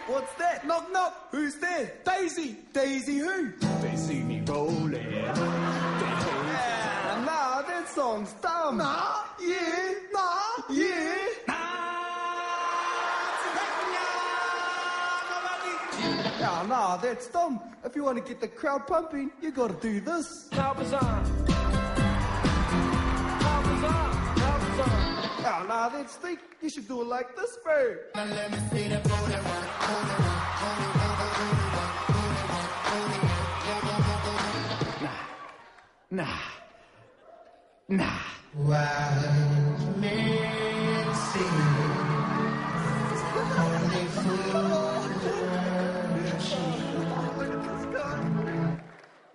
What's that? Knock, knock. Who's there? Daisy. Daisy who? They see me rolling. Nah, that song's dumb. Nah? Yeah. Nah? Yeah. Nah, that's dumb. If you want to get the crowd pumping, you gotta do this. Nah, that's thick. You should do it like this, bro. Now let me see that booty work. Nah. Wild men sing only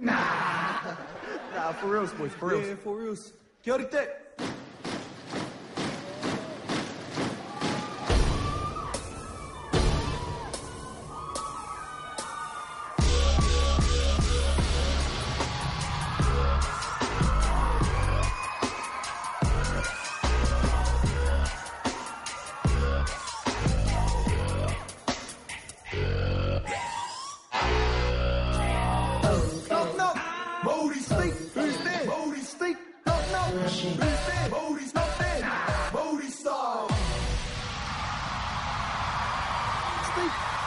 Nah, for reals, boys, for reals. Yeah, for reals. Kia ora te. Who's there? Bodie's not there. Bodie style. Steve.